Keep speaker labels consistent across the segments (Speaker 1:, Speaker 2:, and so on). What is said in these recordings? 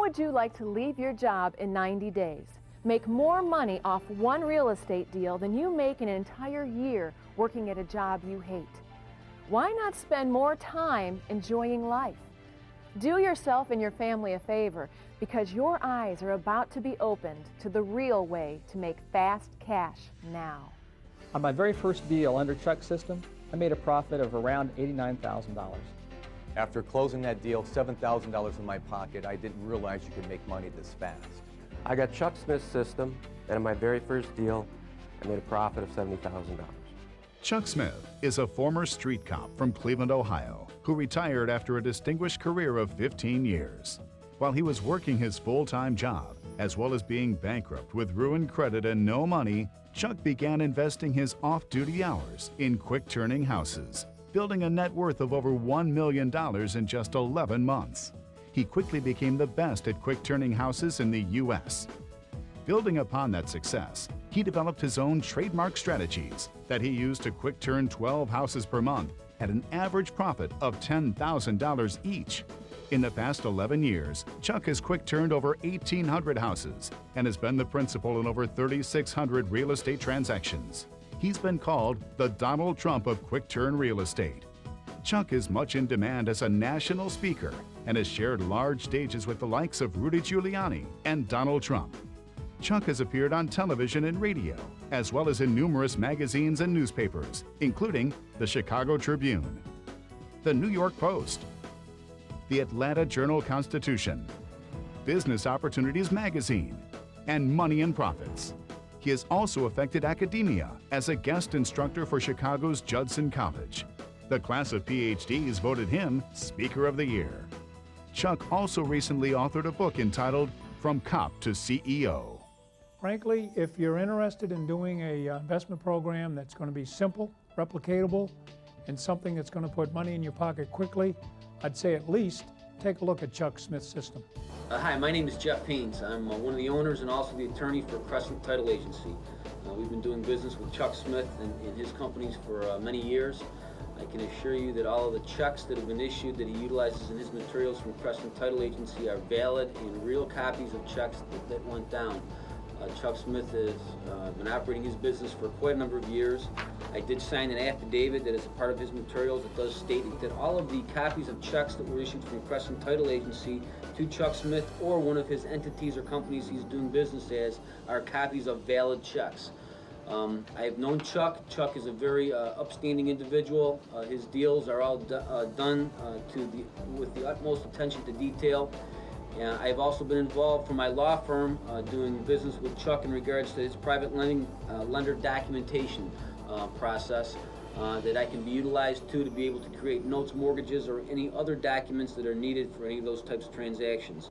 Speaker 1: would you like to leave your job in 90 days? Make more money off one real estate deal than you make an entire year working at a job you hate? Why not spend more time enjoying life? Do yourself and your family a favor, because your eyes are about to be opened to the real way to make fast cash now.
Speaker 2: On my very first deal under Chuck's system, I made a profit of around $89,000.
Speaker 3: After closing that deal, $7,000 in my pocket, I didn't realize you could make money this fast.
Speaker 4: I got Chuck Smith's system, and in my very first deal, I made a profit of $70,000.
Speaker 5: Chuck Smith is a former street cop from Cleveland, Ohio, who retired after a distinguished career of 15 years. While he was working his full-time job, as well as being bankrupt with ruined credit and no money, Chuck began investing his off-duty hours in quick-turning houses, building a net worth of over $1 million in just 11 months. He quickly became the best at quick-turning houses in the U.S. Building upon that success, he developed his own trademark strategies that he used to quick-turn 12 houses per month at an average profit of $10,000 each. In the past 11 years, Chuck has quick-turned over 1,800 houses and has been the principal in over 3,600 real estate transactions. He's been called the Donald Trump of quick-turn real estate. Chuck is much in demand as a national speaker and has shared large stages with the likes of Rudy Giuliani and Donald Trump. Chuck has appeared on television and radio, as well as in numerous magazines and newspapers, including the Chicago Tribune, the New York Post, the Atlanta Journal-Constitution, Business Opportunities Magazine, and Money and Profits. He has also affected academia as a guest instructor for Chicago's Judson College. The class of PhDs voted him Speaker of the Year. Chuck also recently authored a book entitled From Cop to CEO.
Speaker 6: Frankly, if you're interested in doing a investment program that's going to be simple, replicatable, and something that's going to put money in your pocket quickly, I'd say at least take a look at Chuck Smith's system.
Speaker 7: Hi, my name is Jeff Haynes. I'm one of the owners and also the attorney for Crescent Title Agency. We've been doing business with Chuck Smith and his companies for many years. I can assure you that all of the checks that have been issued that he utilizes in his materials from Crescent Title Agency are valid and real copies of checks that went down. Chuck Smith has been operating his business for quite a number of years. I did sign an affidavit that is a part of his materials that does state that all of the copies of checks that were issued from Crescent Title Agency to Chuck Smith or one of his entities or companies he's doing business as are copies of valid checks. I have known Chuck. Chuck is a very upstanding individual. His deals are all done with the utmost attention to detail. I've also been involved for my law firm doing business with Chuck in regards to his private lender documentation process that I can be utilized to be able to create notes, mortgages, or any other documents that are needed for any of those types of transactions.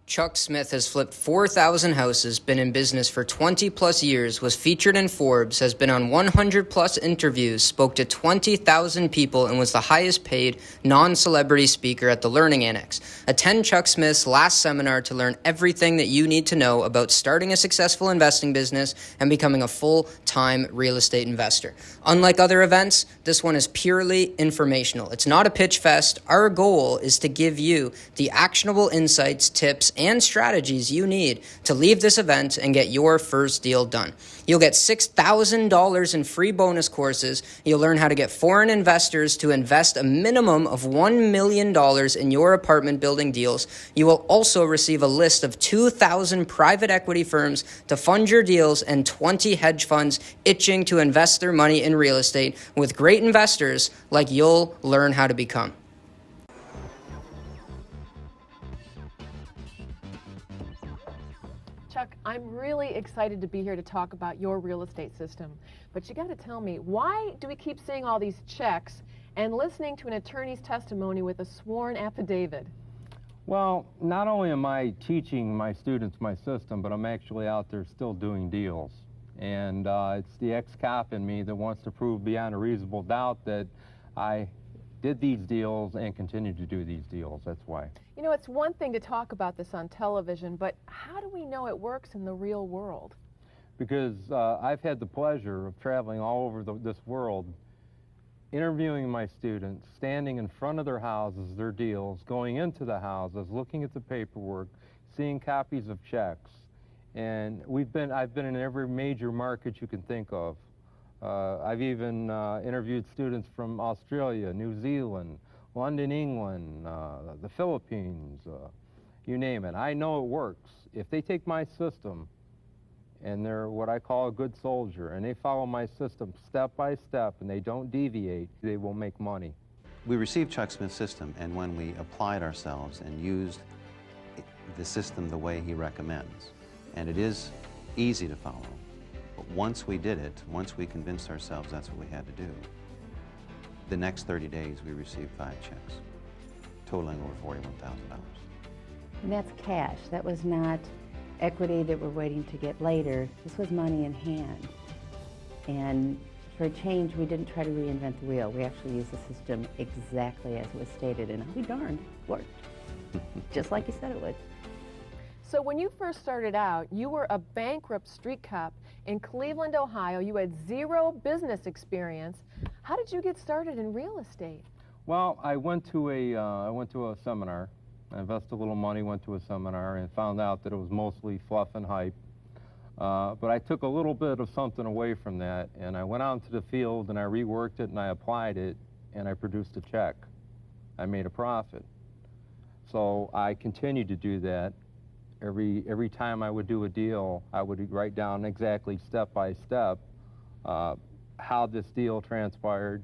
Speaker 8: Chuck Smith has flipped 4,000 houses, been in business for 20 plus years, was featured in Forbes, has been on 100 plus interviews, spoke to 20,000 people, and was the highest paid non-celebrity speaker at the Learning Annex. Attend Chuck Smith's last seminar to learn everything that you need to know about starting a successful investing business and becoming a full-time real estate investor. Unlike other events, this one is purely informational. It's not a pitch fest. Our goal is to give you the actionable insights, tips, and strategies you need to leave this event and get your first deal done. You'll get $6,000 in free bonus courses. You'll learn how to get foreign investors to invest a minimum of $1 million in your apartment building deals. You will also receive a list of 2,000 private equity firms to fund your deals and 20 hedge funds itching to invest their money in real estate with great investors like you'll learn how to become.
Speaker 1: Chuck, I'm really excited to be here to talk about your real estate system. But you got to tell me, why do we keep seeing all these checks and listening to an attorney's testimony with a sworn affidavit?
Speaker 9: Well, not only am I teaching my students my system, but I'm actually out there still doing deals. And it's the ex-cop in me that wants to prove beyond a reasonable doubt that I did these deals and continue to do these deals. That's why.
Speaker 1: You know, it's one thing to talk about this on television, but how do we know it works in the real world?
Speaker 9: Because I've had the pleasure of traveling all over this world interviewing my students, standing in front of their houses, their deals, going into the houses, looking at the paperwork, seeing copies of checks. And I've been in every major market you can think of. I've even interviewed students from Australia, New Zealand, London, England, the Philippines, you name it. I know it works. If they take my system, and they're what I call a good soldier, and they follow my system step by step, and they don't deviate, they will make money.
Speaker 10: We received Chuck Smith's system, and when we applied ourselves and used the system the way he recommends, and it is easy to follow, but once we did it, once we convinced ourselves that's what we had to do, the next 30 days we received 5 checks, totaling over $41,000.
Speaker 11: And that's cash. That was not equity that we're waiting to get later. This was money in hand. And for a change, we didn't try to reinvent the wheel. We actually used the system exactly as it was stated, and I'll be darned, it worked. Just like you said it would.
Speaker 1: So when you first started out, you were a bankrupt street cop in Cleveland, Ohio. You had 0 business experience. How did you get started in real estate?
Speaker 9: Well, I went to a seminar. I invested a little money, went to a seminar, and found out that it was mostly fluff and hype. But I took a little bit of something away from that, and I went out into the field, and I reworked it, and I applied it, and I produced a check. I made a profit. So I continued to do that. Every time I would do a deal, I would write down exactly step by step how this deal transpired,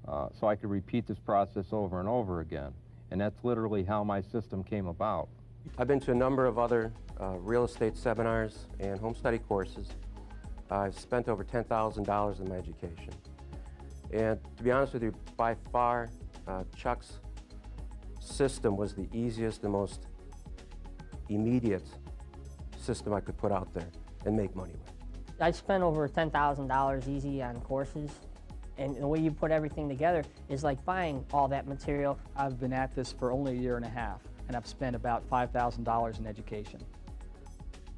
Speaker 9: so I could repeat this process over and over again. And that's literally how my system came about.
Speaker 4: I've been to a number of other real estate seminars and home study courses. I've spent over $10,000 in my education. And to be honest with you, by far, Chuck's system was the easiest and most immediate system I could put out there and make money with.
Speaker 12: I spent over $10,000 easy on courses. And the way you put everything together is like buying all that material.
Speaker 2: I've been at this for only a year and a half, and I've spent about $5,000 in education.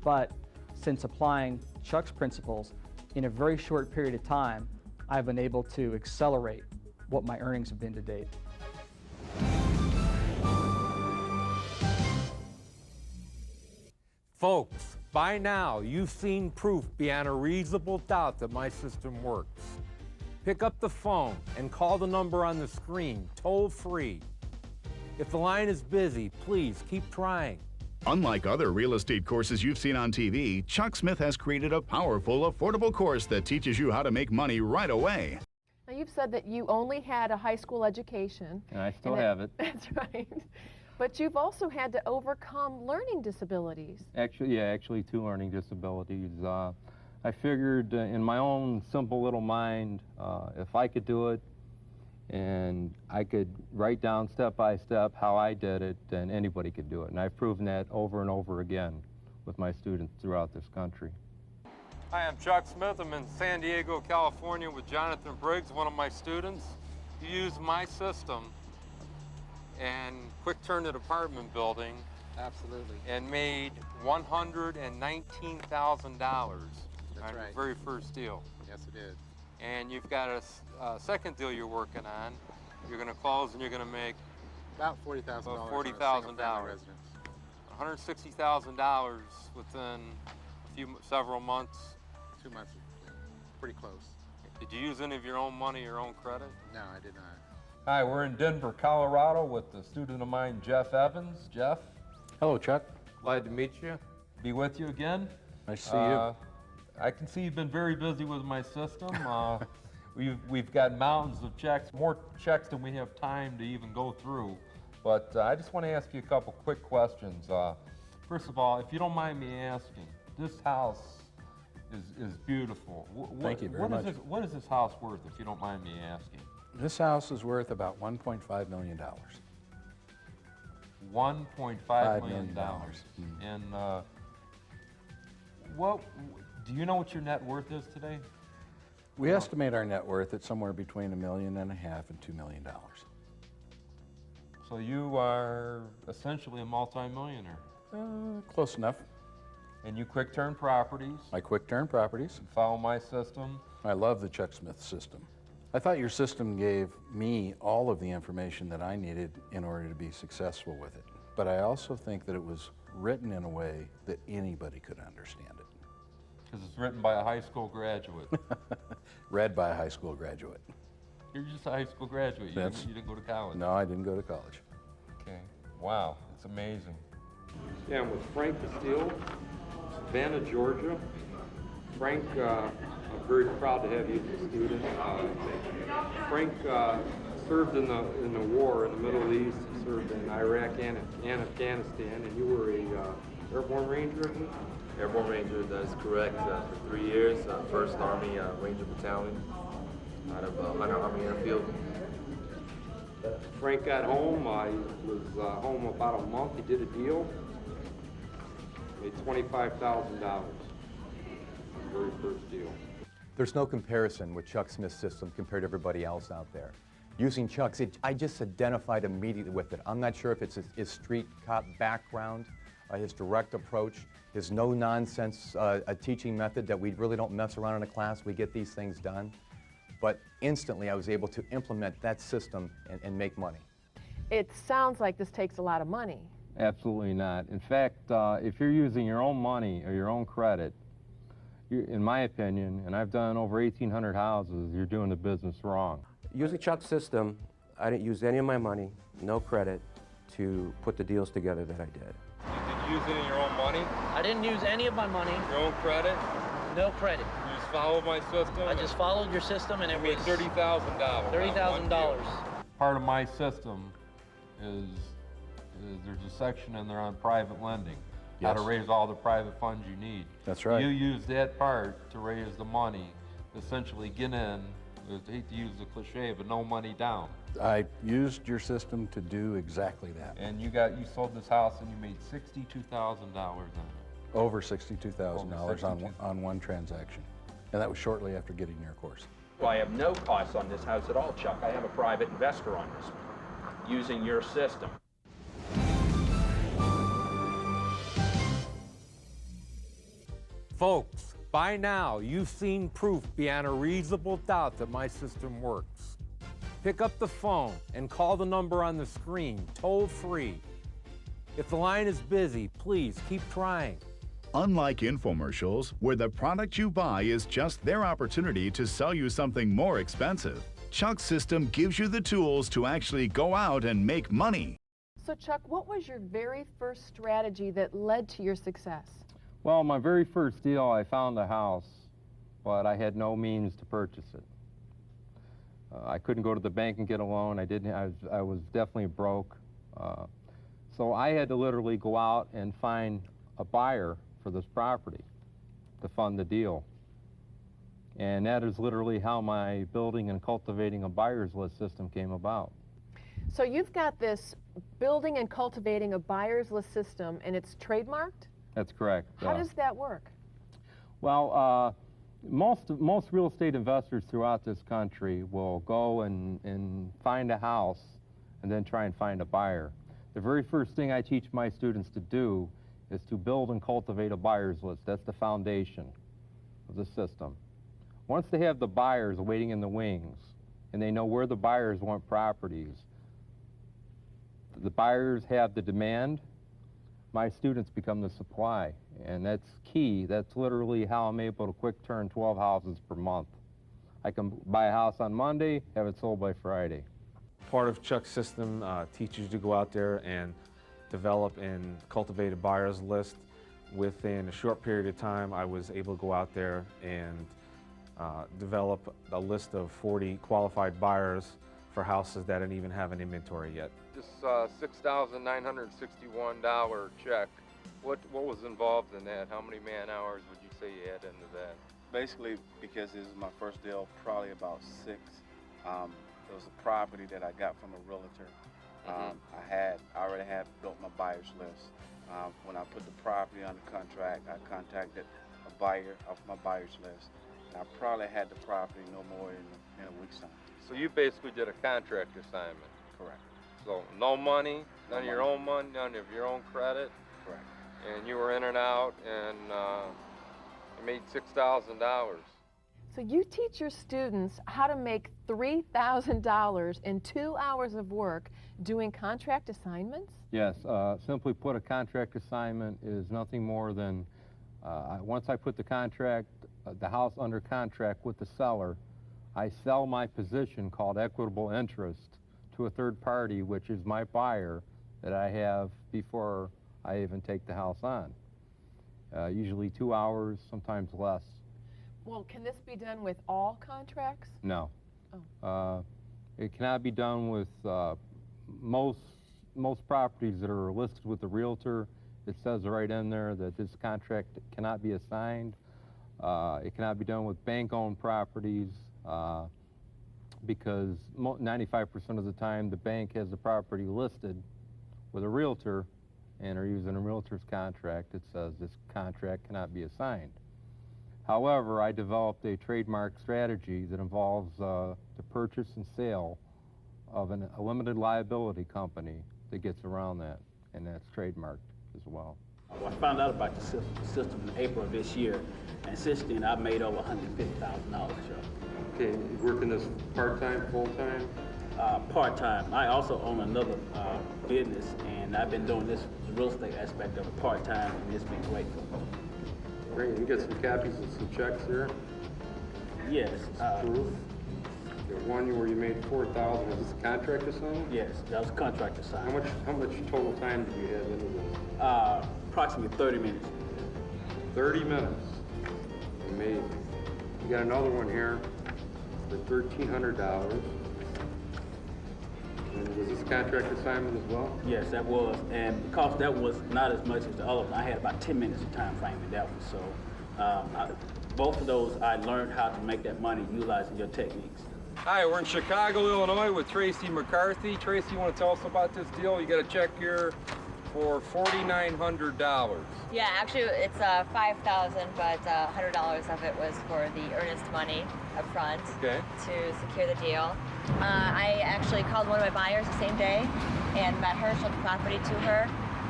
Speaker 2: But since applying Chuck's principles in a very short period of time, I've been able to accelerate what my earnings have been to date.
Speaker 13: Folks, by now you've seen proof beyond a reasonable doubt that my system works. Pick up the phone and call the number on the screen, toll-free. If the line is busy, please keep trying.
Speaker 5: Unlike other real estate courses you've seen on TV, Chuck Smith has created a powerful, affordable course that teaches you how to make money right away.
Speaker 1: Now, you've said that you only had a high school education.
Speaker 9: And I still have it.
Speaker 1: That's right. But you've also had to overcome learning disabilities.
Speaker 9: Actually 2 learning disabilities. I figured in my own simple little mind, if I could do it and I could write down step by step how I did it, then anybody could do it. And I've proven that over and over again with my students throughout this country.
Speaker 13: Hi, I'm Chuck Smith. I'm in San Diego, California with Jonathan Briggs, one of my students. He used my system and quick turned an apartment building.
Speaker 14: Absolutely.
Speaker 13: And made $119,000.
Speaker 14: That's right.
Speaker 13: Very first deal.
Speaker 14: Yes, it did.
Speaker 13: And you've got a second deal you're working on. You're going to close and you're going to make
Speaker 14: about $40,000.
Speaker 13: $40,000. $160,000 within several months.
Speaker 14: 2 months, pretty close.
Speaker 13: Did you use any of your own money, your own credit?
Speaker 14: No, I did not.
Speaker 13: Hi, we're in Denver, Colorado with a student of mine, Jeff Evans. Jeff?
Speaker 15: Hello, Chuck.
Speaker 13: Glad to meet you. Be with you again.
Speaker 15: Nice to see you.
Speaker 13: I can see you've been very busy with my system. We've got mountains of checks, more checks than we have time to even go through. But I just want to ask you a couple quick questions. First of all, if you don't mind me asking, this house is beautiful.
Speaker 15: Thank you very much.
Speaker 13: What is this house worth, if you don't mind me asking?
Speaker 15: This house is worth about $1.5 million.
Speaker 13: $1.5 million. And do you know what your net worth is today?
Speaker 15: We estimate our net worth at somewhere between $1.5 million and $2 million.
Speaker 13: So you are essentially a multi-millionaire.
Speaker 15: Close enough.
Speaker 13: And you quick turn properties.
Speaker 15: I quick turn properties.
Speaker 13: Follow my system.
Speaker 15: I love the Chuck Smith system. I thought your system gave me all of the information that I needed in order to be successful with it. But I also think that it was written in a way that anybody could understand it.
Speaker 13: Because it's written by a high school graduate.
Speaker 15: Read by a high school graduate.
Speaker 13: You're just a high school graduate. You didn't go to college.
Speaker 15: No, I didn't go to college.
Speaker 13: Okay. Wow, it's amazing. Yeah, I'm with Frank Castile, Savannah, Georgia. Frank, I'm very proud to have you as a student. Frank served in the war in the Middle East. He served in Iraq and Afghanistan, and you were a airborne ranger, I think?
Speaker 16: Airborne Ranger, that's correct. For 3 years, 1st Army Ranger Battalion out of Hunter Army Airfield.
Speaker 13: Frank got home. He was home about a month. He did a deal. Made $25,000. Very first deal.
Speaker 3: There's no comparison with Chuck Smith's system compared to everybody else out there. Using Chuck's, I just identified immediately with it. I'm not sure if it's his street cop background, his direct approach, his no-nonsense teaching method that we really don't mess around in a class, we get these things done. But instantly I was able to implement that system and make money.
Speaker 1: It sounds like this takes a lot of money.
Speaker 9: Absolutely not. In fact, if you're using your own money or your own credit, in my opinion, and I've done over 1,800 houses, you're doing the business wrong.
Speaker 4: Using Chuck's system, I didn't use any of my money, no credit, to put the deals together that I did.
Speaker 13: You use any of your own money?
Speaker 17: I didn't use any of my money.
Speaker 13: Your own credit?
Speaker 17: No credit.
Speaker 13: You just followed my system?
Speaker 17: I just followed your system and it was
Speaker 13: $30,000.
Speaker 17: $30,000.
Speaker 13: Part of my system is there's a section in there on private lending. How to raise all the private funds you need.
Speaker 15: That's right.
Speaker 13: You use that part to raise the money, essentially get in, I hate to use the cliche, but no money down.
Speaker 15: I used your system to do exactly that.
Speaker 13: And you sold this house and you made $62,000 on it.
Speaker 15: Over $62,000 on one transaction. And that was shortly after getting your course.
Speaker 18: Well, I have no costs on this house at all, Chuck. I have a private investor on this one, using your system.
Speaker 19: Folks, by now you've seen proof beyond a reasonable doubt that my system works. Pick up the phone and call the number on the screen, toll free. If the line is busy, please keep trying.
Speaker 5: Unlike infomercials, where the product you buy is just their opportunity to sell you something more expensive, Chuck's system gives you the tools to actually go out and make money.
Speaker 1: So Chuck, what was your very first strategy that led to your success?
Speaker 9: Well, my very first deal, I found a house, but I had no means to purchase it. I couldn't go to the bank and get a loan. I was definitely broke. So I had to literally go out and find a buyer for this property to fund the deal. And that is literally how my building and cultivating a buyer's list system came about.
Speaker 1: So you've got this building and cultivating a buyer's list system, and it's trademarked?
Speaker 9: That's correct.
Speaker 1: How does that work?
Speaker 9: Well, most real estate investors throughout this country will go and find a house and then try and find a buyer. The very first thing I teach my students to do is to build and cultivate a buyer's list. That's the foundation of the system. Once they have the buyers waiting in the wings and they know where the buyers want properties, the buyers have the demand, my students become the supply, and that's key. That's literally how I'm able to quick turn 12 houses per month. I can buy a house on Monday, have it sold by Friday.
Speaker 20: Part of Chuck's system teaches you to go out there and develop and cultivate a buyer's list. Within a short period of time, I was able to go out there and develop a list of 40 qualified buyers for houses that didn't even have an inventory yet.
Speaker 13: This $6,961 check, what was involved in that? How many man hours would you say you had into that?
Speaker 21: Basically, because this is my first deal, probably about 6. It was a property that I got from a realtor. I already had built my buyer's list. When I put the property under contract, I contacted a buyer off my buyer's list. I probably had the property no more in a week's time.
Speaker 13: So you basically did a contract assignment?
Speaker 21: Correct.
Speaker 13: So no money, none of your own money, none of your own credit?
Speaker 21: Correct.
Speaker 13: And you were in and out, and you made $6,000.
Speaker 1: So you teach your students how to make $3,000 in 2 hours of work doing contract assignments?
Speaker 9: Yes, simply put, a contract assignment is nothing more than, once I put the contract, the house under contract with the seller, I sell my position called equitable interest to a third party, which is my buyer, that I have before I even take the house on. Usually 2 hours, sometimes less.
Speaker 1: Well, can this be done with all contracts?
Speaker 9: No.
Speaker 1: Oh.
Speaker 9: It cannot be done with most properties that are listed with the realtor. It says right in there that this contract cannot be assigned. It cannot be done with bank-owned properties because 95% of the time the bank has the property listed with a realtor and are using a realtor's contract. It says this contract cannot be assigned. However, I developed a trademark strategy that involves the purchase and sale of a limited liability company that gets around that, and that's trademarked as well.
Speaker 6: Well, I found out about the system in April of this year, and since then I've made over $150,000.
Speaker 13: Okay, you working this part-time, full-time?
Speaker 6: Part-time. I also own another business, and I've been doing this real estate aspect of it part-time, and it's been great for me.
Speaker 13: Great, you got some copies of some checks here?
Speaker 6: Yes.
Speaker 13: Proof. There's one where you made $4,000. Was this a contract assignment?
Speaker 6: Yes, that was a contract assignment.
Speaker 13: How much total time did you have into this?
Speaker 6: Approximately 30 minutes.
Speaker 13: 30 minutes. Amazing. You got another one here for $1,300. And was this a contract assignment as well?
Speaker 6: Yes, that was, and because that was not as much as the other one, I had about 10 minutes of time frame in that one. So both of those, I learned how to make that money utilizing your techniques.
Speaker 13: Hi, we're in Chicago, Illinois with Tracy McCarthy. Tracy, you want to tell us about this deal? You got a check here for $4,900.
Speaker 22: Yeah, actually it's $5,000, but $100 of it was for the earnest money up front to secure the deal. I actually called one of my buyers the same day and met her, showed the property to her,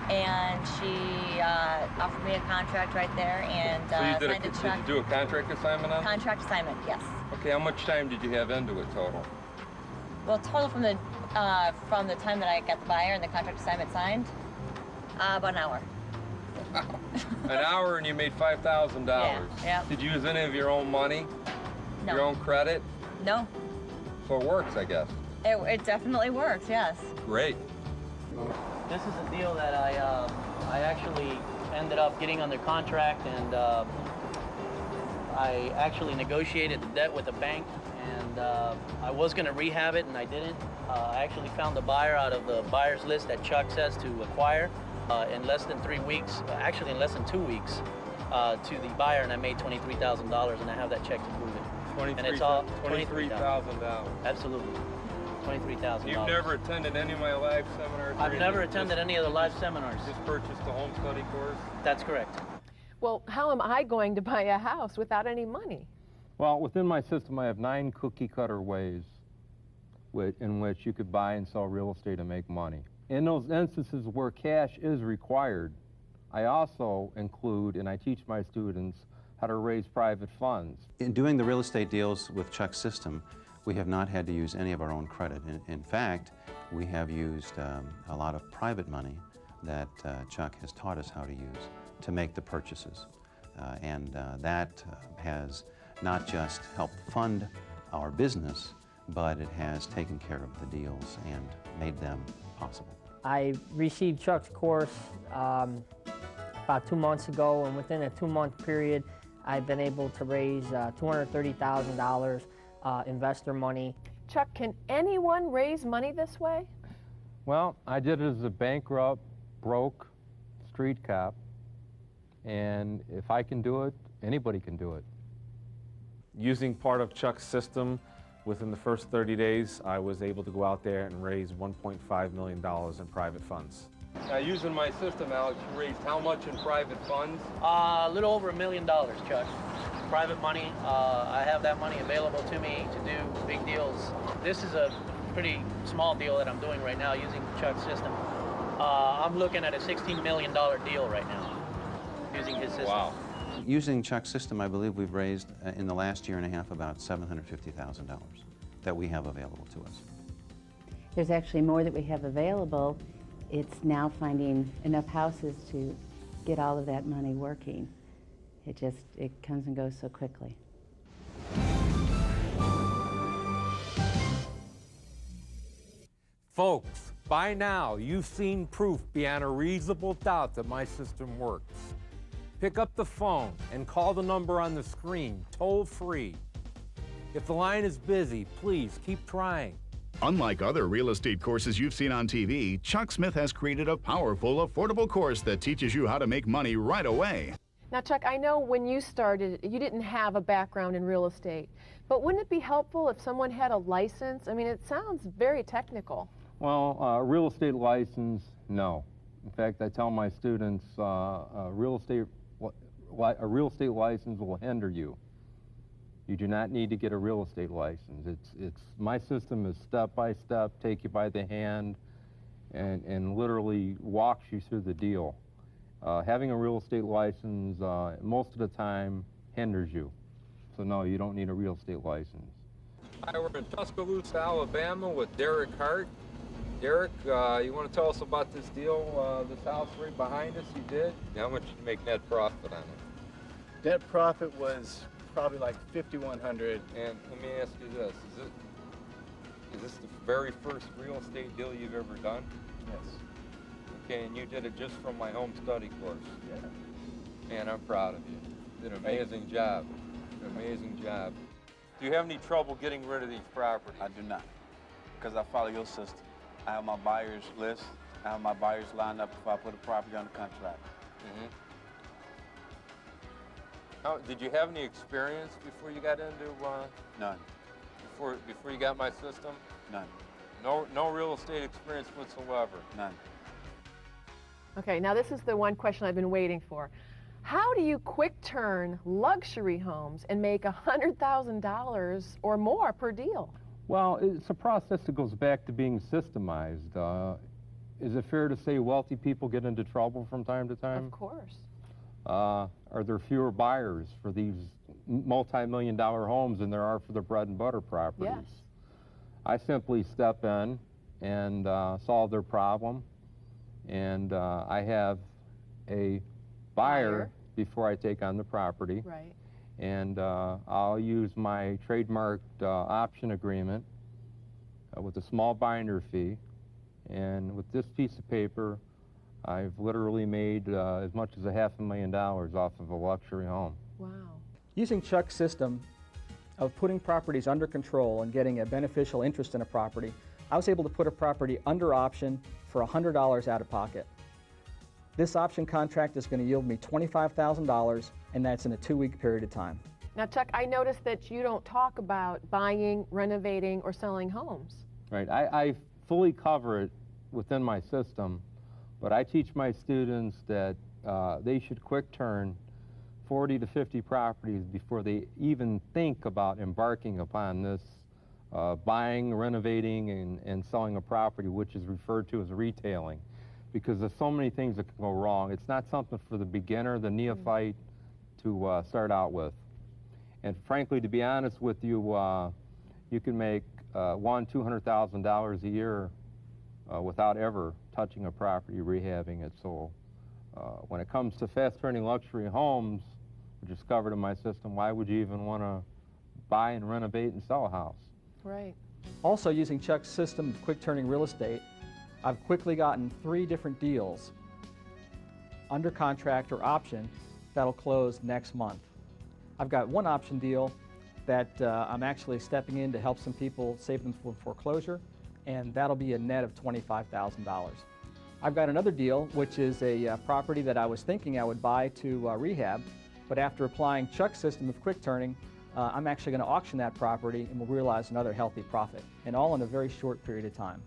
Speaker 22: and she offered me a contract right there and
Speaker 13: So
Speaker 22: signed a check.
Speaker 13: did you do a contract assignment on it?
Speaker 22: Contract assignment, yes.
Speaker 13: Okay, how much time did you have into it total?
Speaker 22: Well, total from the time that I got the buyer and the contract assignment signed, about an hour.
Speaker 13: An hour and you made $5,000.
Speaker 22: Yeah.
Speaker 13: Did you use any of your own money?
Speaker 22: No.
Speaker 13: Your own credit?
Speaker 22: No.
Speaker 13: So it works, I guess.
Speaker 22: It definitely works, yes.
Speaker 13: Great.
Speaker 17: This is a deal that I actually ended up getting under contract, and I actually negotiated the debt with the bank, and I was going to rehab it, and I didn't. I actually found a buyer out of the buyer's list that Chuck says to acquire in less than 3 weeks, actually in less than 2 weeks, to the buyer, and I made $23,000, and I have that check to prove it. And it's all
Speaker 13: $23,000.
Speaker 17: Absolutely. $23,000.
Speaker 13: You've never attended any of my live seminars?
Speaker 17: I've never attended any of the live seminars.
Speaker 13: Just purchased the home study course?
Speaker 17: That's correct.
Speaker 1: Well, how am I going to buy a house without any money?
Speaker 9: Well, within my system, I have 9 cookie-cutter ways in which you could buy and sell real estate and make money. In those instances where cash is required, I also include, and I teach my students, how to raise private funds.
Speaker 10: In doing the real estate deals with Chuck's system, we have not had to use any of our own credit. In fact, we have used a lot of private money that Chuck has taught us how to use to make the purchases. That has not just helped fund our business, but it has taken care of the deals and made them possible.
Speaker 12: I received Chuck's course about 2 months ago, and within a 2-month period, I've been able to raise $230,000 investor money.
Speaker 1: Chuck, can anyone raise money this way?
Speaker 9: Well, I did it as a bankrupt, broke street cop, and if I can do it, anybody can do it.
Speaker 20: Using part of Chuck's system, within the first 30 days, I was able to go out there and raise $1.5 million in private funds.
Speaker 13: Using my system, Alex, you raised how much in private funds?
Speaker 17: A little over $1 million, Chuck. Private money. I have that money available to me to do big deals. This is a pretty small deal that I'm doing right now using Chuck's system. I'm looking at a $16 million deal right now using his system.
Speaker 13: Wow.
Speaker 10: Using Chuck's system, I believe we've raised in the last year and a half about $750,000 that we have available to us.
Speaker 11: There's actually more that we have available. It's now finding enough houses to get all of that money working. It comes and goes so quickly.
Speaker 19: Folks, by now you've seen proof beyond a reasonable doubt that my system works. Pick up the phone and call the number on the screen, toll free. If the line is busy, please keep trying.
Speaker 5: Unlike other real estate courses you've seen on TV, Chuck Smith has created a powerful, affordable course that teaches you how to make money right away.
Speaker 1: Now, Chuck, I know when you started, you didn't have a background in real estate, but wouldn't it be helpful if someone had a license? I mean, it sounds very technical.
Speaker 9: Well, a real estate license, no. In fact, I tell my students a real estate license will hinder you. You do not need to get a real estate license. My system is step by step, take you by the hand, and literally walks you through the deal. Having a real estate license most of the time hinders you. So no, you don't need a real estate license.
Speaker 13: Hi, we're in Tuscaloosa, Alabama with Derek Hart. Derek, you want to tell us about this deal, this house right behind us you did? How much did you make net profit on it?
Speaker 7: Net profit was probably like $5,100.
Speaker 13: And let me ask you this, is this the very first real estate deal you've ever done?
Speaker 7: Yes.
Speaker 13: Okay, and you did it just from my home study course?
Speaker 7: Yeah.
Speaker 13: Man, I'm proud of you. Did an amazing job. An amazing job. Do you have any trouble getting rid of these properties?
Speaker 8: I do not, because I follow your system. I have my buyers list. I have my buyers lined up if I put a property under contract.
Speaker 13: Did you have any experience before you got into?
Speaker 8: None.
Speaker 13: Before you got my system?
Speaker 8: None.
Speaker 13: No real estate experience whatsoever?
Speaker 8: None.
Speaker 1: Okay, now this is the one question I've been waiting for. How do you quick turn luxury homes and make $100,000 or more per deal?
Speaker 9: Well, it's a process that goes back to being systemized. Is it fair to say wealthy people get into trouble from time to time?
Speaker 1: Of course.
Speaker 9: Are there fewer buyers for these multi-million-dollar homes than there are for the bread and butter properties?
Speaker 1: Yes.
Speaker 9: I simply step in and solve their problem, and I have a buyer before I take on the property.
Speaker 1: Right.
Speaker 9: And I'll use my trademarked option agreement with a small binder fee. And with this piece of paper, I've literally made as much as $500,000 off of a luxury home.
Speaker 1: Wow.
Speaker 2: Using Chuck's system of putting properties under control and getting a beneficial interest in a property, I was able to put a property under option for $100 out of pocket. This option contract is going to yield me $25,000, and that's in a 2-week period of time.
Speaker 1: Now, Chuck, I noticed that you don't talk about buying, renovating, or selling homes.
Speaker 9: Right. I fully cover it within my system, but I teach my students that they should quick turn 40 to 50 properties before they even think about embarking upon this buying, renovating, and selling a property, which is referred to as retailing. Because there's so many things that can go wrong. It's not something for the beginner, the neophyte, to start out with. And frankly, to be honest with you, you can make $200,000 a year without ever touching a property, rehabbing it. So when it comes to fast-turning luxury homes, which is covered in my system, why would you even want to buy and renovate and sell a house?
Speaker 1: Right.
Speaker 2: Also, using Chuck's system of quick-turning real estate, I've quickly gotten 3 different deals under contract or option that'll close next month. I've got one option deal that I'm actually stepping in to help some people save them from foreclosure, and that'll be a net of $25,000. I've got another deal, which is a property that I was thinking I would buy to rehab, but after applying Chuck's system of quick turning, I'm actually going to auction that property and will realize another healthy profit, and all in a very short period of time.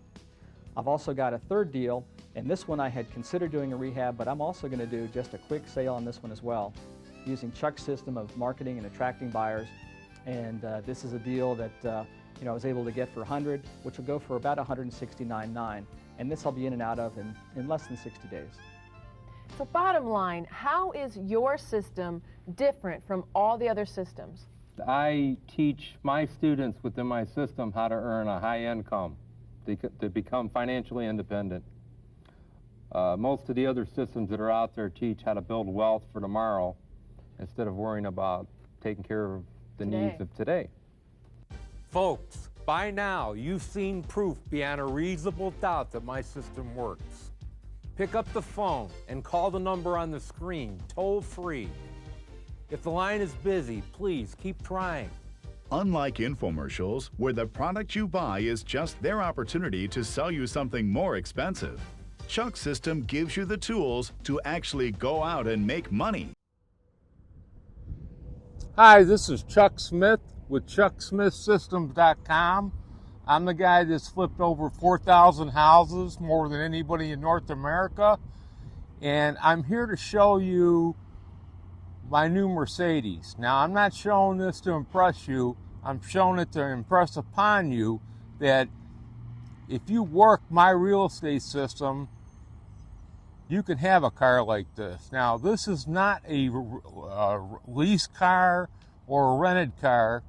Speaker 2: I've also got a third deal, and this one I had considered doing a rehab, but I'm also going to do just a quick sale on this one as well, using Chuck's system of marketing and attracting buyers. And this is a deal that I was able to get for $100, which will go for about $169.9, and this I'll be in and out of in less than 60 days.
Speaker 1: So bottom line, how is your system different from all the other systems?
Speaker 9: I teach my students within my system how to earn a high income, to become financially independent. Most of the other systems that are out there teach how to build wealth for tomorrow instead of worrying about taking care of the needs of today.
Speaker 19: Folks, by now you've seen proof beyond a reasonable doubt that my system works. Pick up the phone and call the number on the screen, toll free. If the line is busy, please keep trying.
Speaker 5: Unlike infomercials, where the product you buy is just their opportunity to sell you something more expensive, Chuck's system gives you the tools to actually go out and make money.
Speaker 19: Hi, this is Chuck Smith with ChuckSmithSystems.com. I'm the guy that's flipped over 4,000 houses, more than anybody in North America. And I'm here to show you my new Mercedes. Now, I'm not showing this to impress you. I'm showing it to impress upon you that if you work my real estate system, you can have a car like this. Now, this is not a lease car or a rented car.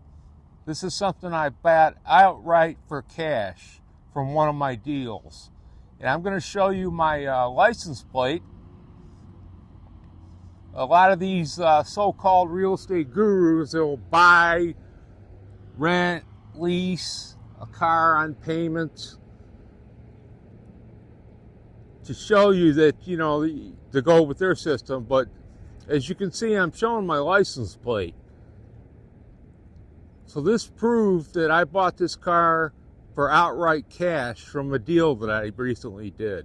Speaker 19: This is something I bought outright for cash from one of my deals. And I'm going to show you my license plate. A lot of these so-called real estate gurus, they'll buy, rent, lease a car on payments to show you that, you know, to go with their system. But as you can see, I'm showing my license plate. So this proved that I bought this car for outright cash from a deal that I recently did.